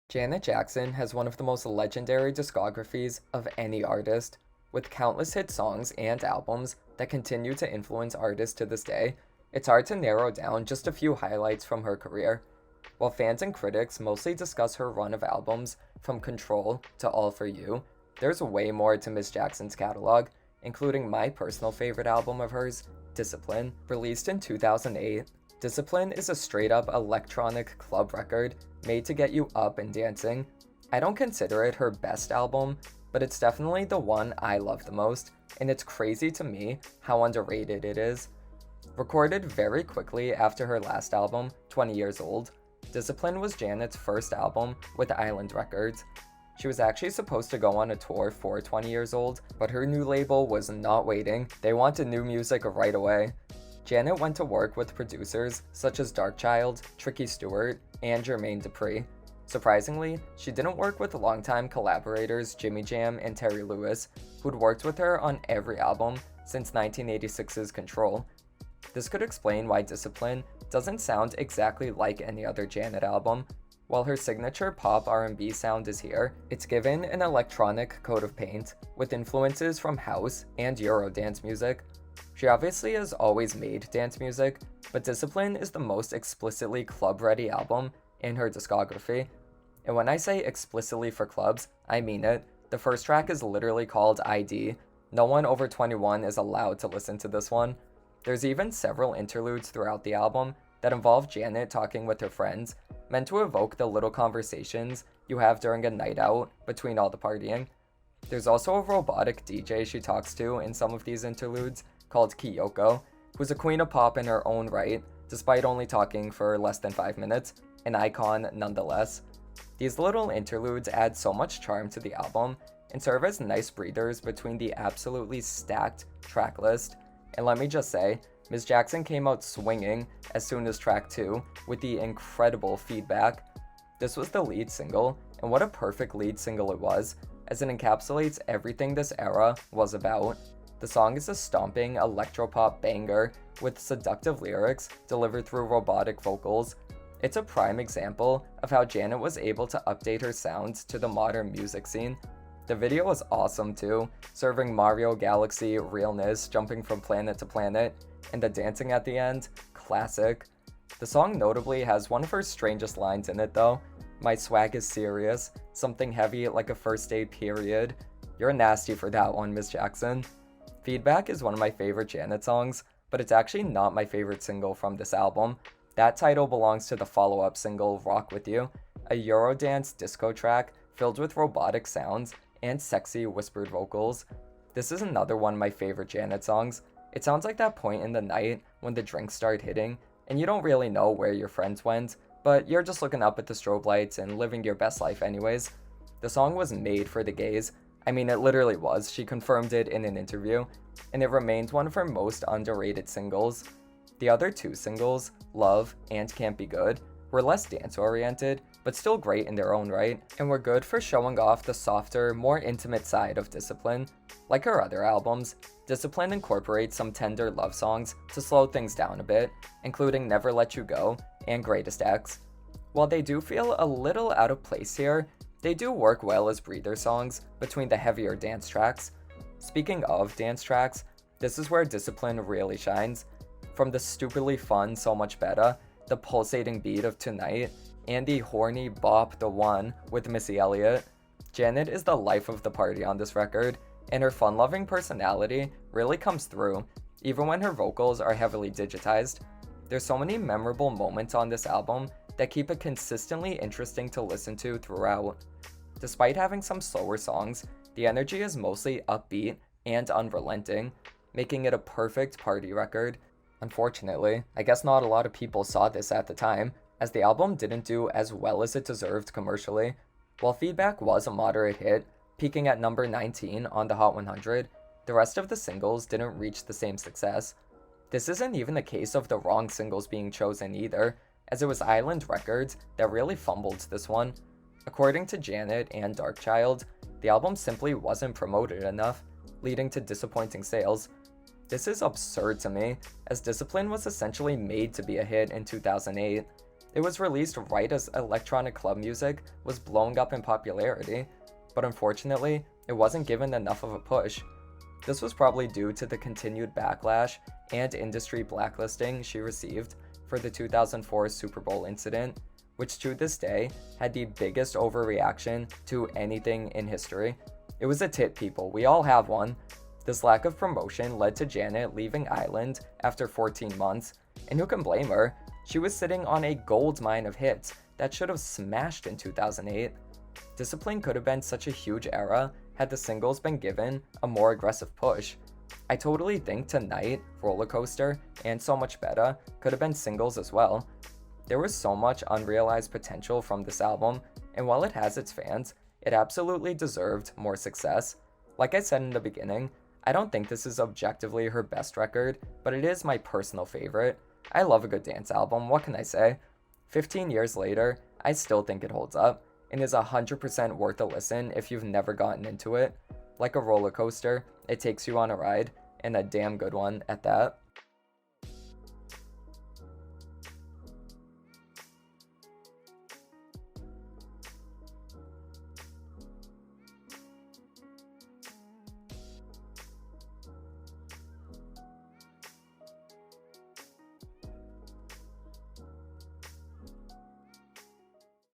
Janet Jackson has one of the most legendary discographies of any artist, with countless hit songs and albums that continue to influence artists to this day. It's hard to narrow down just a few highlights from her career. While fans and critics mostly discuss her run of albums from Control to All For You, there's way more to Miss Jackson's catalog, including my personal favorite album of hers, Discipline. Released in 2008, Discipline is a straight up electronic club record made to get you up and dancing. I don't consider it her best album, but it's definitely the one I love the most, and it's crazy to me how underrated it is. Recorded very quickly after her last album, 20 Years Old, Discipline was Janet's first album with Island Records. She was actually supposed to go on a tour for 20 Years Old, but her new label was not waiting. They wanted new music right away. Janet went to work with producers such as Darkchild, Tricky Stewart, and Jermaine Dupri. Surprisingly, she didn't work with longtime collaborators Jimmy Jam and Terry Lewis, who'd worked with her on every album since 1986's Control. This could explain why Discipline doesn't sound exactly like any other Janet album. While her signature pop R&B sound is here, it's given an electronic coat of paint with influences from house and Eurodance music. She obviously has always made dance music, but Discipline is the most explicitly club-ready album in her discography. And when I say explicitly for clubs, I mean it. The first track is literally called ID. No one over 21 is allowed to listen to this one. There's even several interludes throughout the album that involve Janet talking with her friends, meant to evoke the little conversations you have during a night out between all the partying. There's also a robotic DJ she talks to in some of these interludes called Kyoko, who's a queen of pop in her own right, despite only talking for less than 5 minutes, an icon nonetheless. These little interludes add so much charm to the album and serve as nice breathers between the absolutely stacked track list. And let me just say, Ms. Jackson came out swinging as soon as track 2 with the incredible Feedback. This was the lead single, and what a perfect lead single it was, as it encapsulates everything this era was about. The song is a stomping electropop banger with seductive lyrics delivered through robotic vocals. It's a prime example of how Janet was able to update her sounds to the modern music scene. The video was awesome too, serving Mario Galaxy realness, jumping from planet to planet, and the dancing at the end, classic. The song notably has one of her strangest lines in it though. "My swag is serious, something heavy like a first day period." You're nasty for that one, Miss Jackson. Feedback is one of my favorite Janet songs, but it's actually not my favorite single from this album. That title belongs to the follow-up single, Rock With You, a Eurodance disco track filled with robotic sounds and sexy whispered vocals. This is another one of my favorite Janet songs. It sounds like that point in the night when the drinks start hitting, and you don't really know where your friends went, but you're just looking up at the strobe lights and living your best life anyways. The song was made for the gays. I mean, it literally was. She confirmed it in an interview, and it remains one of her most underrated singles. The other two singles, Love and Can't Be Good, were less dance-oriented, but still great in their own right, and were good for showing off the softer, more intimate side of Discipline. Like her other albums, Discipline incorporates some tender love songs to slow things down a bit, including Never Let You Go and Greatest X. While they do feel a little out of place here, they do work well as breather songs between the heavier dance tracks. Speaking of dance tracks, this is where Discipline really shines. From the stupidly fun So Much Betta, the pulsating beat of Tonight, and the horny bop The One with Missy Elliott, Janet is the life of the party on this record, and her fun-loving personality really comes through, even when her vocals are heavily digitized. There's so many memorable moments on this album that keep it consistently interesting to listen to throughout. Despite having some slower songs, the energy is mostly upbeat and unrelenting, making it a perfect party record. Unfortunately, I guess not a lot of people saw this at the time, as the album didn't do as well as it deserved commercially. While Feedback was a moderate hit, peaking at number 19 on the Hot 100, the rest of the singles didn't reach the same success. This isn't even a case of the wrong singles being chosen either, as it was Island Records that really fumbled this one. According to Janet and Darkchild, the album simply wasn't promoted enough, leading to disappointing sales. This is absurd to me, as Discipline was essentially made to be a hit in 2008. It was released right as electronic club music was blowing up in popularity, but unfortunately, it wasn't given enough of a push. This was probably due to the continued backlash and industry blacklisting she received for the 2004 Super Bowl incident, which to this day had the biggest overreaction to anything in history. It was a tit, people. We all have one. This lack of promotion led to Janet leaving Island after 14 months, and who can blame her? She was sitting on a gold mine of hits that should have smashed in 2008. Discipline could have been such a huge era had the singles been given a more aggressive push. I totally think Tonight, Roller Coaster, and So Much Betta could have been singles as well. There was so much unrealized potential from this album, and while it has its fans, it absolutely deserved more success. Like I said in the beginning, I don't think this is objectively her best record, but it is my personal favorite. I love a good dance album, what can I say? 15 years later, I still think it holds up, and is 100% worth a listen if you've never gotten into it. Like a roller coaster, it takes you on a ride, and a damn good one at that.